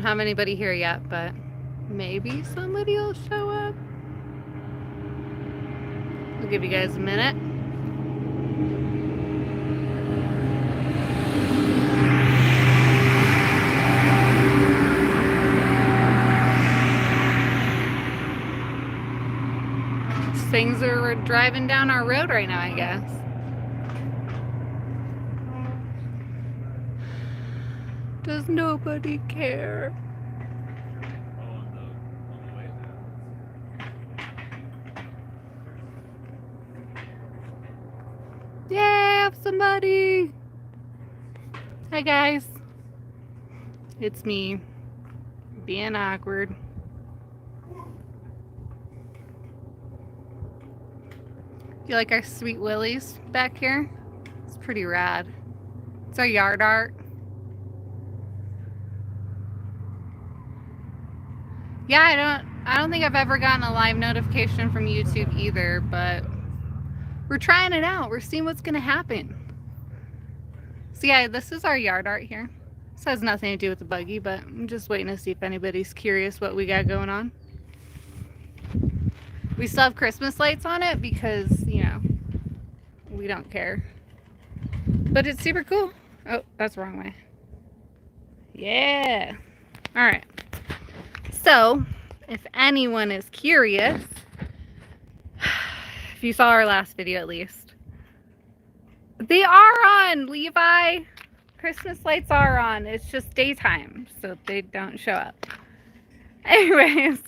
have anybody here yet, but maybe somebody will show up. I'll give you guys a minute. Things are driving down our road right now, I guess. Does nobody care? Yeah, somebody. Hi guys. It's me being awkward. You like our sweet willies back here? It's pretty rad. It's our yard art. Yeah, I don't think I've ever gotten a live notification from YouTube either, but we're trying it out. We're seeing what's gonna happen. So yeah, this is our yard art here. This has nothing to do with the buggy, but I'm just waiting to see if anybody's curious what we got going on. We still have Christmas lights on it because, you know, we don't care. But it's super cool. Oh, that's the wrong way. Yeah. All right. So, if anyone is curious, if you saw our last video at least, they are on, Levi. Christmas lights are on. It's just daytime, so they don't show up. Anyways,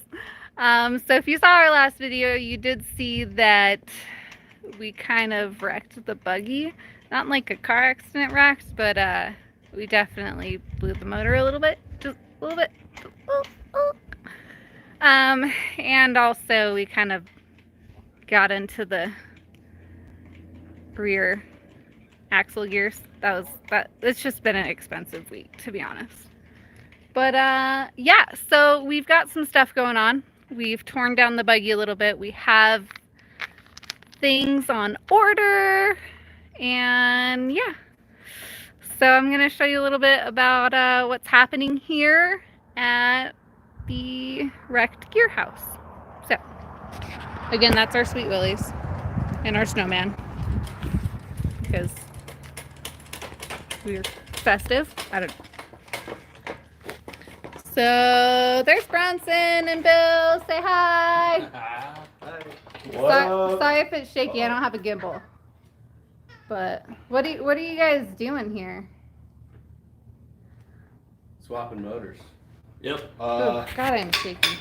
so if you saw our last video, you did see that we kind of wrecked the buggy. Not like a car accident wrecked, but we definitely blew the motor a little bit. Just a little bit. And also we kind of got into the rear axle gears. It's just been an expensive week, to be honest. But yeah, so we've got some stuff going on. We've torn down the buggy a little bit. We have things on order, and yeah. So I'm going to show you a little bit about what's happening here at the wrecked gear house. So again, that's our Sweet Willies and our snowman, because we're festive. I don't know. So there's Bronson and Bill. Say hi. Sorry if it's shaky. I don't have a gimbal. But what are you guys doing here? Swapping motors. Yep. Oh, God, I'm shaky.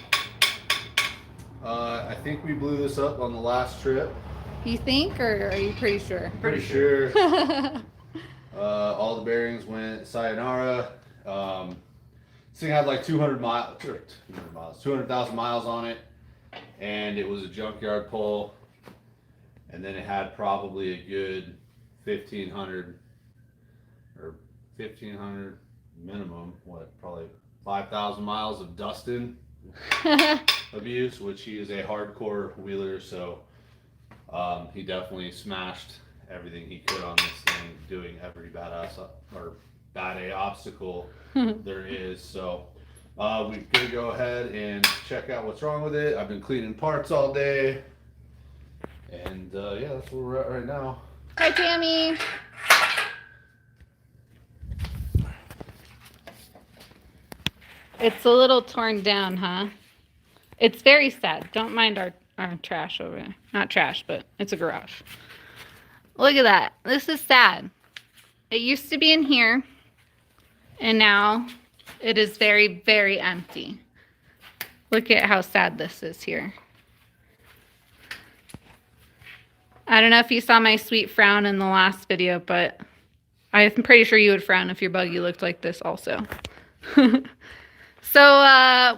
I think we blew this up on the last trip. You think, or are you pretty sure? Pretty sure. All the bearings went sayonara. This thing had like 200,000 miles on it, and it was a junkyard pull, and then it had probably a good 1,500 minimum, probably 5,000 miles of Dustin abuse, which he is a hardcore wheeler, so he definitely smashed everything he could on this thing, doing every badass or bad A obstacle there is. So we're gonna go ahead and check out what's wrong with it. I've been cleaning parts all day, and yeah, that's where we're at right now. Hi, Tammy. It's a little torn down, huh? It's very sad. Don't mind our trash over there. Not trash, but it's a garage. Look at that. This is sad. It used to be in here, and now it is very, very empty. Look at how sad this is here. I don't know if you saw my sweet frown in the last video, but I'm pretty sure you would frown if your buggy looked like this also. So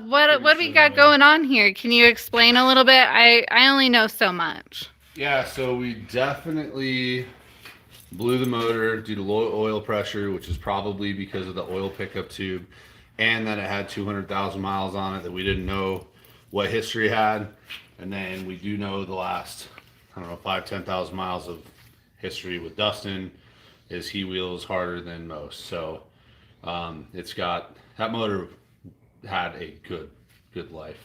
what do we got going on here? Can you explain a little bit? I only know so much. Yeah, so we definitely blew the motor due to low oil pressure, which is probably because of the oil pickup tube, and that it had 200,000 miles on it that we didn't know what history had. And then we do know the last, I don't know, 5,000-10,000 miles of history with Dustin is he wheels harder than most. So it's got, that motor had a good life.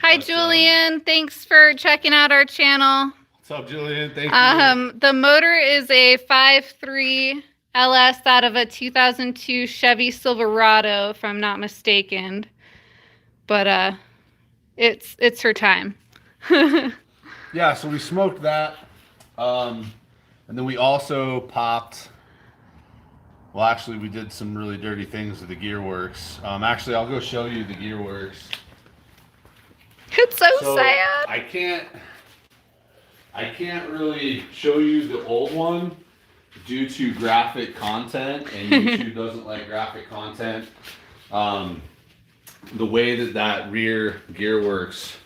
Hi, But, Julian. Thanks for checking out our channel. What's up, Julian? Thank you. The motor is a 5.3 LS out of a 2002 Chevy Silverado, if I'm not mistaken. But it's her time. Yeah, so we smoked that, and then we also popped. Well, actually, we did some really dirty things to the Gearworks. Actually, I'll go show you the Gearworks. It's so sad. I can't really show you the old one due to graphic content, and YouTube doesn't like graphic content. The way that rear Gearworks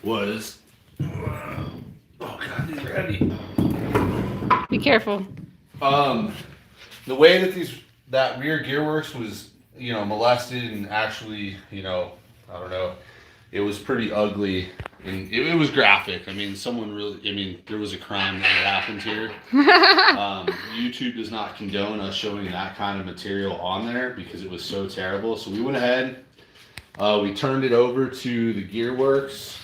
was. Oh God, these are heavy. Be careful. The way that rear Gearworks was, molested and actually, I don't know, it was pretty ugly and it was graphic. I mean, there was a crime that happened here. YouTube does not condone us showing that kind of material on there because it was so terrible. So we went ahead, we turned it over to the Gearworks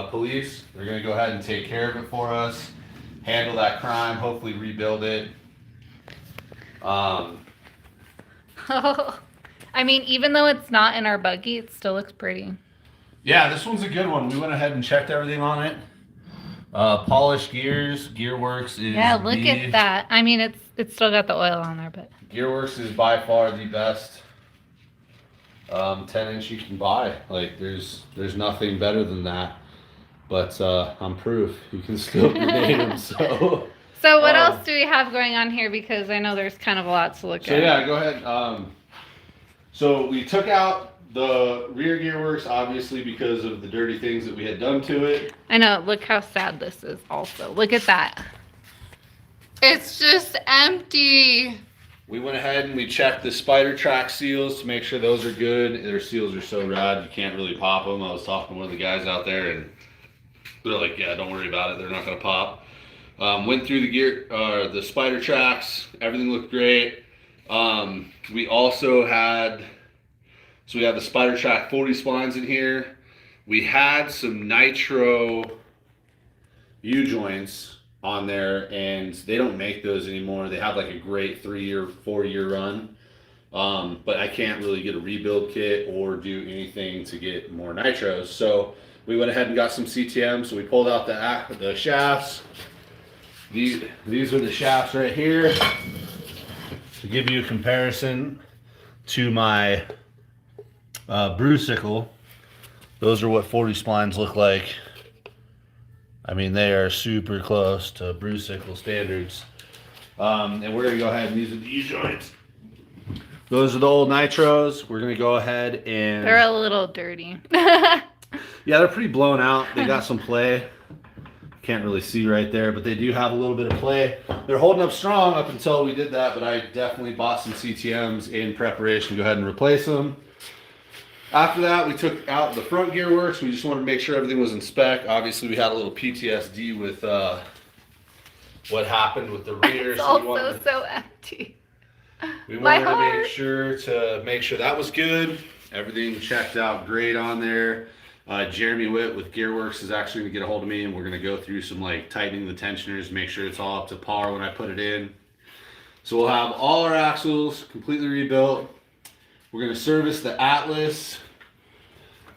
police. They're going to go ahead and take care of it for us, handle that crime, hopefully rebuild it. I mean, even though it's not in our buggy, it still looks pretty. Yeah, this one's a good one. We went ahead and checked everything on it. Polished gears. Gearworks is look at that. I mean, it's still got the oil on there, but Gearworks is by far the best 10-inch you can buy. Like there's nothing better than that. But I'm proof you can still grenade them. So what else do we have going on here? Because I know there's kind of a lot to look at. So yeah, go ahead. So we took out the rear Gearworks, obviously, because of the dirty things that we had done to it. I know. Look how sad this is also. Look at that. It's just empty. We went ahead and we checked the spider track seals to make sure those are good. Their seals are so rad, you can't really pop them. I was talking to one of the guys out there, and they're like, yeah, don't worry about it. They're not going to pop. Went through the spider tracks. Everything looked great. We also had... So we have the Spider Track 40 splines in here. We had some nitro U-joints on there, and they don't make those anymore. They have like a great 3-year, 4-year run. But I can't really get a rebuild kit or do anything to get more nitros. So we went ahead and got some CTM. So we pulled out the shafts. These are the shafts right here. To give you a comparison to my Brucicle, those are what 40 splines look like. I mean, they are super close to Brucicle standards. And we're going to go ahead and use the U-joints. Those are the old nitros. We're going to go ahead and... They're a little dirty. Yeah, they're pretty blown out. They got some play. Can't really see right there, but they do have a little bit of play. They're holding up strong up until we did that, but I definitely bought some CTMs in preparation to go ahead and replace them. After that, we took out the front Gearworks. We just wanted to make sure everything was in spec. Obviously, we had a little PTSD with what happened with the rear. It's also so empty. We wanted to make sure that was good. Everything checked out great on there. Jeremy Witt with Gearworks is actually going to get a hold of me, and we're going to go through some tightening the tensioners, make sure it's all up to par when I put it in. So we'll have all our axles completely rebuilt. We're going to service the Atlas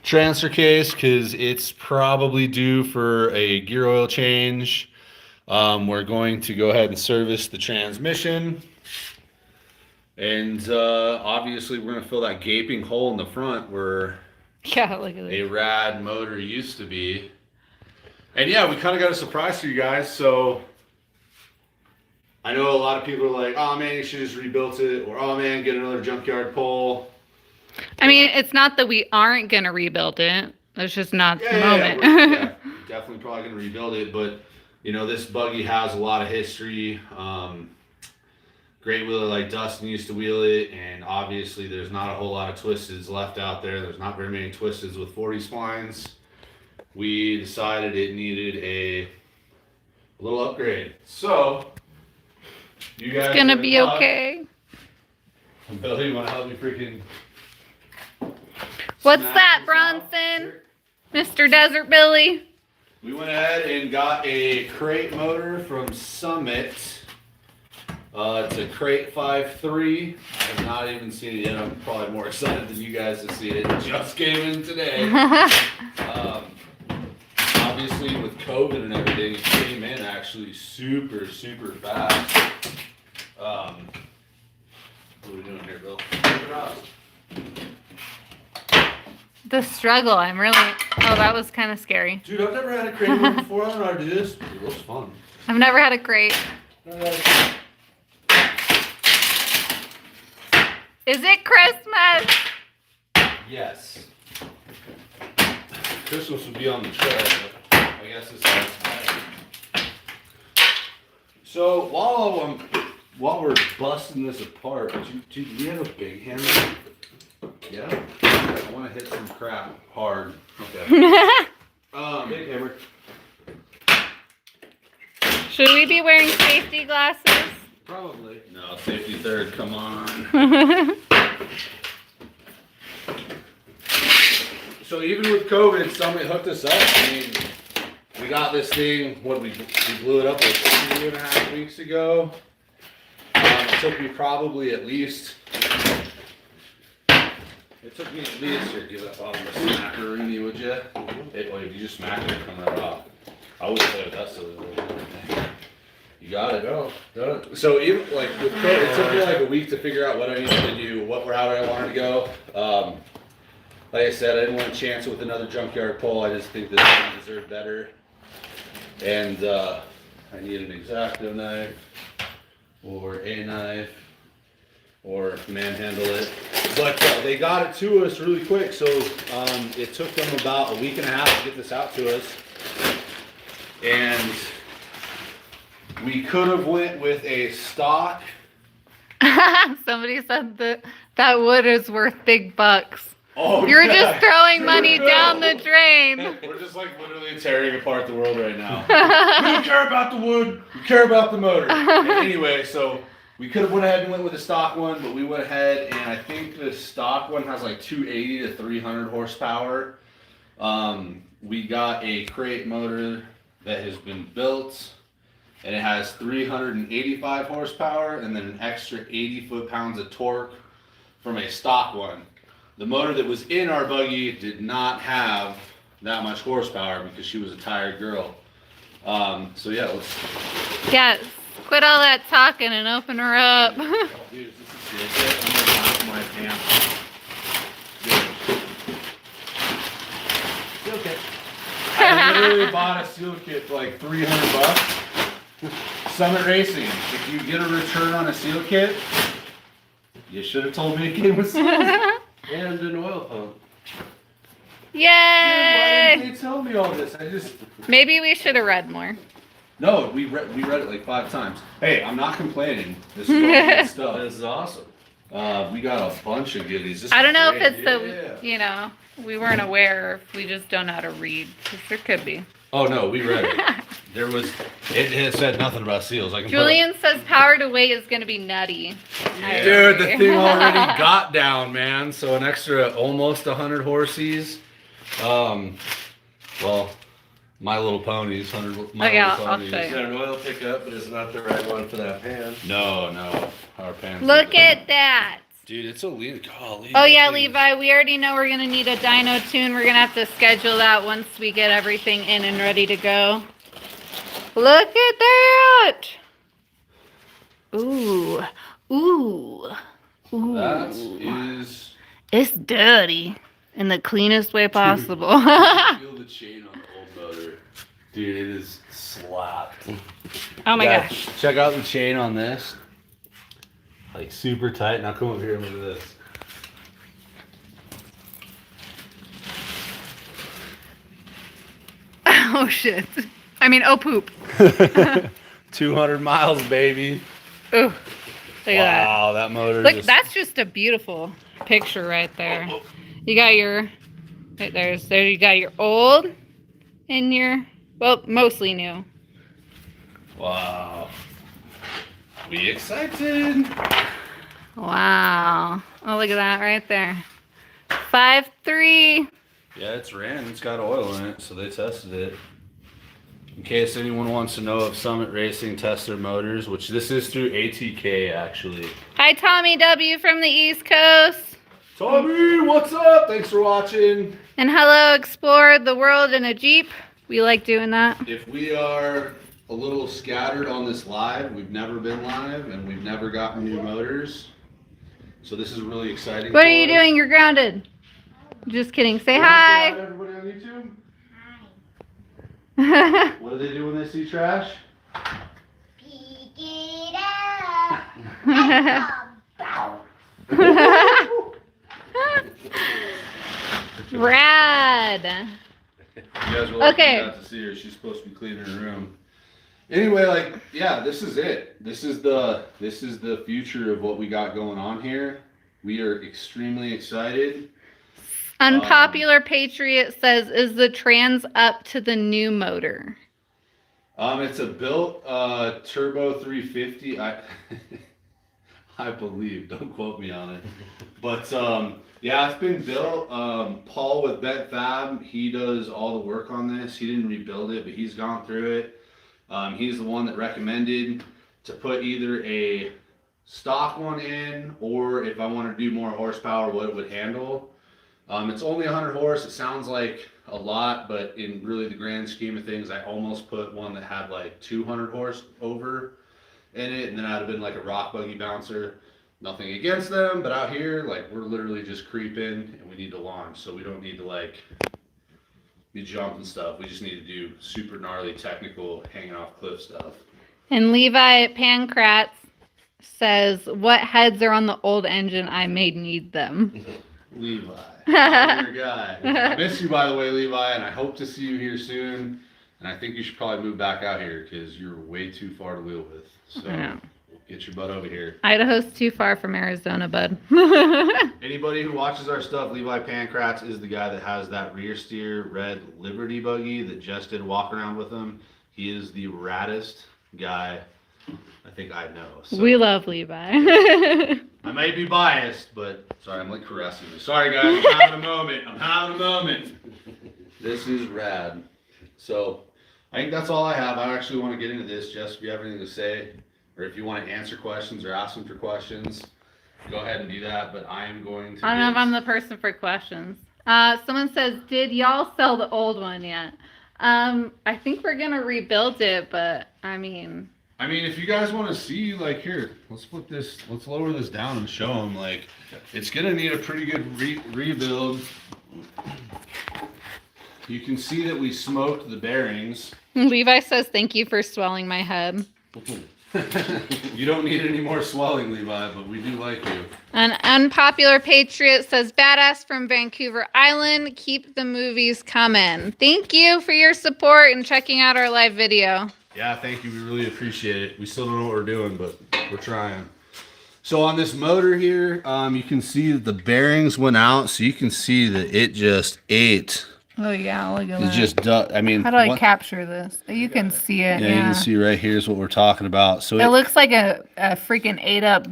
transfer case because it's probably due for a gear oil change. We're going to go ahead and service the transmission. And obviously we're going to fill that gaping hole in the front where look at a rad motor used to be. And yeah, we kind of got a surprise for you guys. So I know a lot of people are like, oh man, you should have just rebuilt it. Or oh man, get another junkyard pole. I mean, it's not that we aren't going to rebuild it. It's just not the moment. We're definitely probably going to rebuild it. But, this buggy has a lot of history. Great wheeler like Dustin used to wheel it, and obviously there's not a whole lot of twisteds left out there. There's not very many twisteds with 40 splines. We decided it needed a little upgrade. So, you guys... It's gonna be okay. Billy, you want to help me freaking... What's smash that, this Bronson? out. Mr. Desert Billy? We went ahead and got a crate motor from Summit. It's a crate 5.3. I have not even seen it yet. I'm probably more excited than you guys to see it. It just came in today. Obviously, with COVID and everything, it came in actually super, super fast. What are we doing here, Bill? The struggle, I'm really... Oh, that was kind of scary. Dude, I've never had a crate motor before. I don't know how to do this. It looks fun. I've never had a crate. Is it Christmas? Yes. Christmas would be on the trail, but I guess it's not. So while we're busting this apart, do you have a big hammer? Yeah. I want to hit some crap hard. Okay. Big hammer. Should we be wearing safety glasses? Probably. No, safety third. Come on. So even with COVID, somebody hooked us up. I mean, we got this thing. We blew it up like 2.5 weeks ago. It took me probably at least. It took me at least. Here, give that bottom a smacker, Rooney, would you? If you just smack it, come right off. I would play with that silly little thing. You got it. Go. Done. So even like with COVID, it took me like a week to figure out what I needed to do, what route I wanted to go. Like I said, I didn't want to chance it with another junkyard pole. I just think this one deserved better. And I need an X-Acto knife, or a knife, or manhandle it. But they got it to us really quick, so it took them about a week and a half to get this out to us. And we could have went with a stock. Somebody said that wood is worth big bucks. Oh, You're yeah. just throwing money down the drain. We're just like literally tearing apart the world right now. We don't care about the wood. We care about the motor. And anyway, so we could have went ahead and went with the stock one, but we went ahead and I think the stock one has like 280 to 300 horsepower. We got a crate motor that has been built, and it has 385 horsepower and then an extra 80 foot-pounds of torque from a stock one. The motor that was in our buggy did not have that much horsepower because she was a tired girl. So yeah, let's. Yes. Quit all that talking and open her up. Dude, is this a seal kit? I'm gonna knock my pants. Seal kit. I literally bought a seal kit for like $300. Summit Racing. If you get a return on a seal kit, you should have told me it came with seals. And an oil pump. Yay! Why didn't they tell me all this? Maybe we should have read more. No, we read it like 5 times. Hey, I'm not complaining. This is all good stuff. This is awesome. We got a bunch of goodies. This I don't is know great. if it's we weren't aware, or if we just don't know how to read. 'Cause there could be. Oh no, we read it. It said nothing about seals. I can Julian says power to weight is going to be nutty. I Dude, the agree. thing already got down, man. So an extra almost 100 horsies. Well, My Little Ponies, 100 My yeah, Little I'll Ponies. show It's you. got an oil pickup, but it's not the right one for that pan. No, our pants. Look at that. Dude, it's a lead. Golly. Oh yeah, Levi, we already know we're going to need a dyno tune. We're going to have to schedule that once we get everything in and ready to go. Look at that. Ooh. Ooh. Ooh. That is. It's dirty in the cleanest way possible. Feel the chain on the old motor. Dude, it is slapped. Oh my Yeah, gosh. Check out the chain on this. Like super tight. Now come over here and look at this. Oh shit. I mean, oh poop. 200 miles, baby. Ooh. Look at Wow, that motor. that. Look, that's just a beautiful picture right there. You got your, right there you got your old and your, well, mostly new. Wow. Be excited. Wow. Oh, look at that right there. 5.3. Yeah, it's ran. It's got oil in it, so they tested it. In case anyone wants to know if Summit Racing tests their motors, which this is through ATK actually. Hi, Tommy W. from the East Coast. Tommy, what's up? Thanks for watching. And hello, explore the world in a Jeep. We like doing that. If we are a little scattered on this live, we've never been live and we've never gotten new motors. So this is really exciting. What are you doing? You're grounded. Just kidding. Say hi. Say hi to everybody on YouTube. Hi. What do they do when they see trash? Pick it up. Rad. You guys were lucky Okay. not to see her. She's supposed to be cleaning her room. Anyway, like, yeah, this is it. This is the future of what we got going on here. We are extremely excited. Unpopular Patriot says, is the trans up to the new motor? It's a built turbo 350. I believe. Don't quote me on it. But yeah, it's been built. Paul with Bet Fab, he does all the work on this. He didn't rebuild it, but he's gone through it. He's the one that recommended to put either a stock one in, or if I want to do more horsepower, what it would handle. It's only 100 horse. It sounds like a lot, but in really the grand scheme of things, I almost put one that had like 200 horse over in it, and then I'd have been like a rock buggy bouncer. Nothing against them, but out here, like, we're literally just creeping and we need to launch, so we don't need to like be jumping stuff. We just need to do super gnarly technical hanging off cliff stuff. And Levi Pancratz says, what heads are on the old engine? I may need them. Levi, I'm your guy. I miss you, by the way, Levi, and I hope to see you here soon. And I think you should probably move back out here because you're way too far to wheel with. So get your butt over here. Idaho's too far from Arizona, bud. Anybody who watches our stuff, Levi Pancratz is the guy that has that rear steer red Liberty buggy that just did walk around with him. He is the raddest guy I think I know. So. We love Levi. I may be biased, but sorry, I'm like caressing you. Sorry guys, I'm having a moment. This is rad. So I think that's all I have. I actually want to get into this. Jess, if you have anything to say, or if you want to answer questions or ask them for questions, go ahead and do that. But I am going to. I don't know if I'm the person for questions. Someone says, did y'all sell the old one yet? I think we're going to rebuild it, but I mean, if you guys want to see, like, here, let's lower this down and show them, like, it's going to need a pretty good rebuild. You can see that we smoked the bearings. Levi says, thank you for swelling my head. You don't need any more swelling, Levi, but we do like you. An unpopular patriot says, badass from Vancouver Island. Keep the movies coming. Thank you for your support and checking out our live video. Yeah, thank you. We really appreciate it. We still don't know what we're doing, but we're trying. So on this motor here, you can see that the bearings went out, so you can see that it just ate. Oh yeah, look at It just, I mean, how do I capture this? You can see it. Yeah, you can see right here is what we're talking about. So it looks like a freaking ate up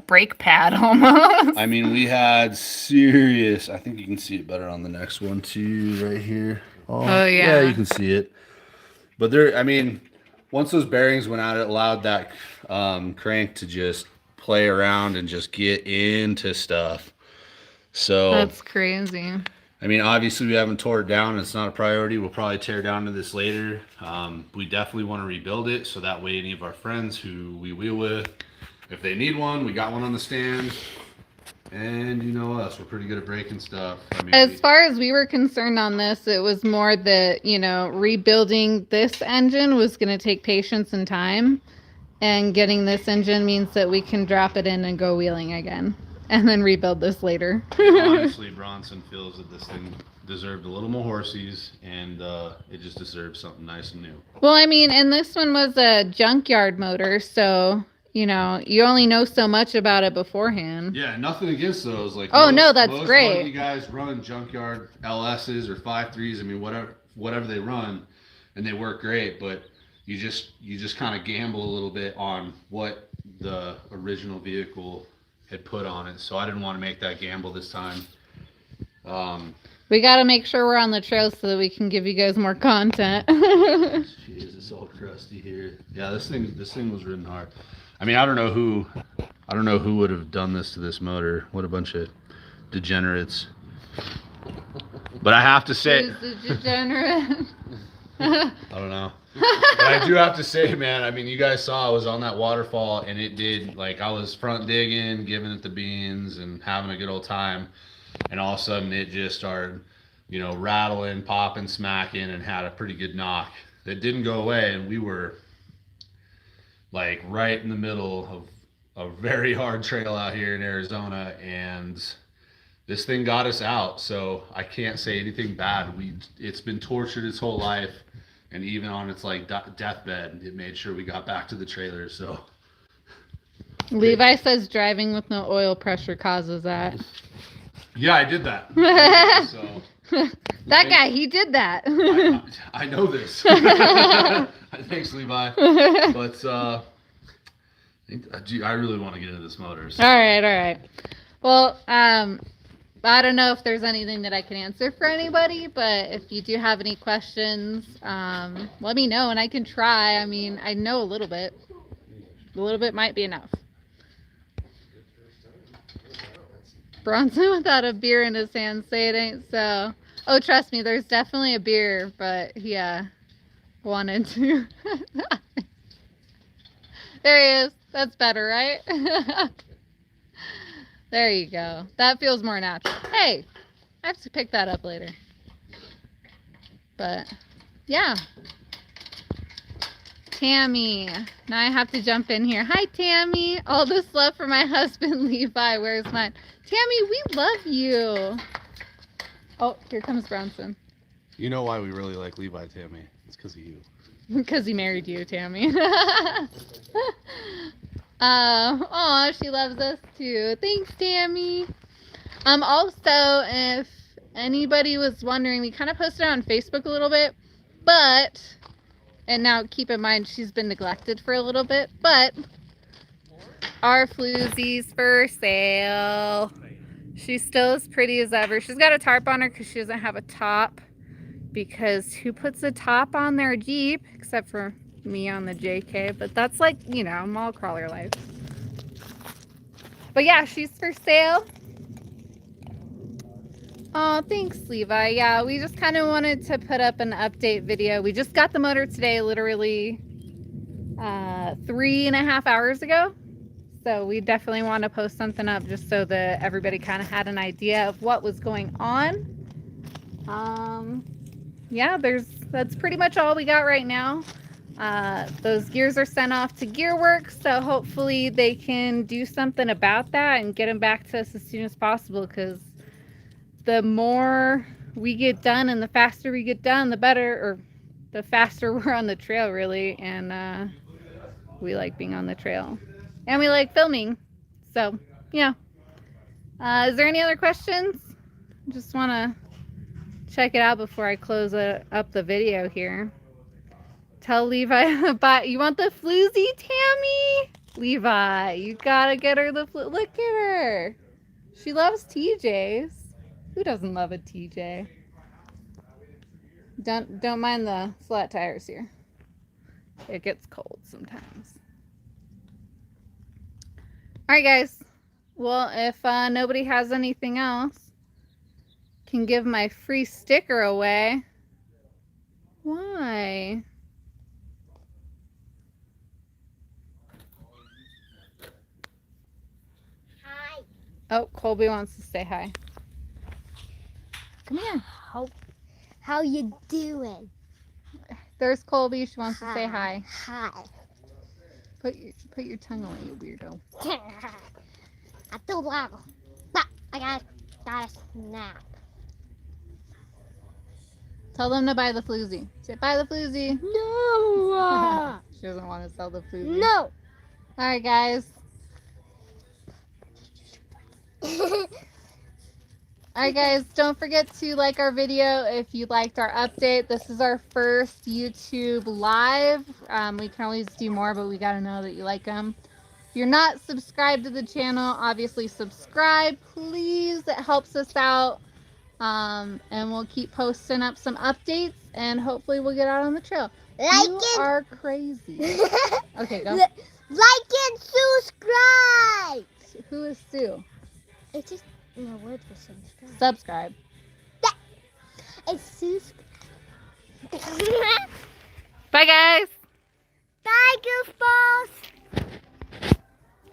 brake pad almost. I mean, we had serious. I think you can see it better on the next one too, right here. Oh yeah. Yeah, you can see it. But there, I mean, once those bearings went out, it allowed that crank to just play around and just get into stuff. So that's crazy. I mean, obviously we haven't tore it down. It's not a priority. We'll probably tear down to this later. We definitely want to rebuild it so that way any of our friends who we wheel with, if they need one, we got one on the stand. And you know us, we're pretty good at breaking stuff. I mean, as far as we were concerned on this, it was more that, rebuilding this engine was going to take patience and time. And getting this engine means that we can drop it in and go wheeling again. And then rebuild this later. Honestly, Bronson feels that this thing deserved a little more horsies, and it just deserves something nice and new. Well, I mean, and this one was a junkyard motor, so, you only know so much about it beforehand. Yeah, nothing against those. Like, no, that's most great. You guys run junkyard LSs or 5.3s. I mean, whatever they run, and they work great. But you just kind of gamble a little bit on what the original vehicle had put on it. So I didn't want to make that gamble this time. We got to make sure we're on the trail so that we can give you guys more content. Jeez, it's all crusty here. Yeah, this thing was ridden hard. I mean, I don't know who would have done this to this motor. What a bunch of degenerates. But I have to say, Who's the degenerate? I don't know. But I do have to say, man, I mean, you guys saw I was on that waterfall and it did, like, I was front digging, giving it the beans and having a good old time. And all of a sudden it just started, you know, rattling, popping, smacking, and had a pretty good knock that didn't go away. And we were like right in the middle of a very hard trail out here in Arizona. And this thing got us out. So I can't say anything bad. It's been tortured its whole life. And even on its like deathbed, it made sure we got back to the trailer. So Levi says driving with no oil pressure causes that. yeah, I did that. So That guy, he did that. I know this. Thanks, Levi. But I really want to get into this motor. So. All right. Well, I don't know if there's anything that I can answer for anybody, but if you do have any questions, let me know and I can try. I mean, I know a little bit. A little bit might be enough. Bronson without a beer in his hand, say it ain't so. Oh, trust me, there's definitely a beer, but he wanted to. There he is. That's better, right? There you go. That feels more natural. Hey, I have to pick that up later. But, yeah. Tammy. Now I have to jump in here. Hi, Tammy. All this love for my husband, Levi. Where's mine? Tammy, we love you. Oh, here comes Bronson. You know why we really like Levi, Tammy? It's because of you. Because he married you, Tammy. Oh, she loves us too. Thanks, Tammy. Also, if anybody was wondering, we kind of posted on Facebook a little bit, but, and now keep in mind she's been neglected for a little bit, but our floozy's for sale. She's still as pretty as ever. She's got a tarp on her because she doesn't have a top, because who puts a top on their Jeep except for me on the JK, but that's like, you know, mall crawler life. But yeah, she's for sale. Oh, thanks, Levi. Yeah, we just kind of wanted to put up an update video. We just got the motor today, literally 3.5 hours ago. So we definitely want to post something up just so that everybody kind of had an idea of what was going on. Yeah, that's pretty much all we got right now. Those gears are sent off to Gearbox, so hopefully they can do something about that and get them back to us as soon as possible, because the more we get done and the faster we get done, the better, or the faster we're on the trail, really. And we like being on the trail and we like filming. So yeah, is there any other questions? Just want to check it out before I close up the video here. Tell Levi about, you want the floozy, Tammy? Levi, you gotta get her the look at her. She loves TJs. Who doesn't love a TJ? Don't mind the flat tires here. It gets cold sometimes. All right, guys. Well, if nobody has anything else, can give my free sticker away. Why? Hi. Oh, Colby wants to say hi. Come here. How you doing? There's Colby. She wants to say hi. Hi. Put your tongue away, you weirdo. I feel loud. But I got a snap. Tell them to buy the floozy. Say buy the floozy. No. She doesn't want to sell the floozy. No. All right, guys. Alright guys, don't forget to like our video if you liked our update. This is our first YouTube live. We can always do more, but we gotta know that you like them. If you're not subscribed to the channel, obviously subscribe, please. It helps us out. And we'll keep posting up some updates, and hopefully we'll get out on the trail. Like You and are crazy. Okay, go. like and subscribe. Who is Sue? It's just no word for subscribe. Subscribe. It's subscribe. Bye, guys. Bye, goofballs.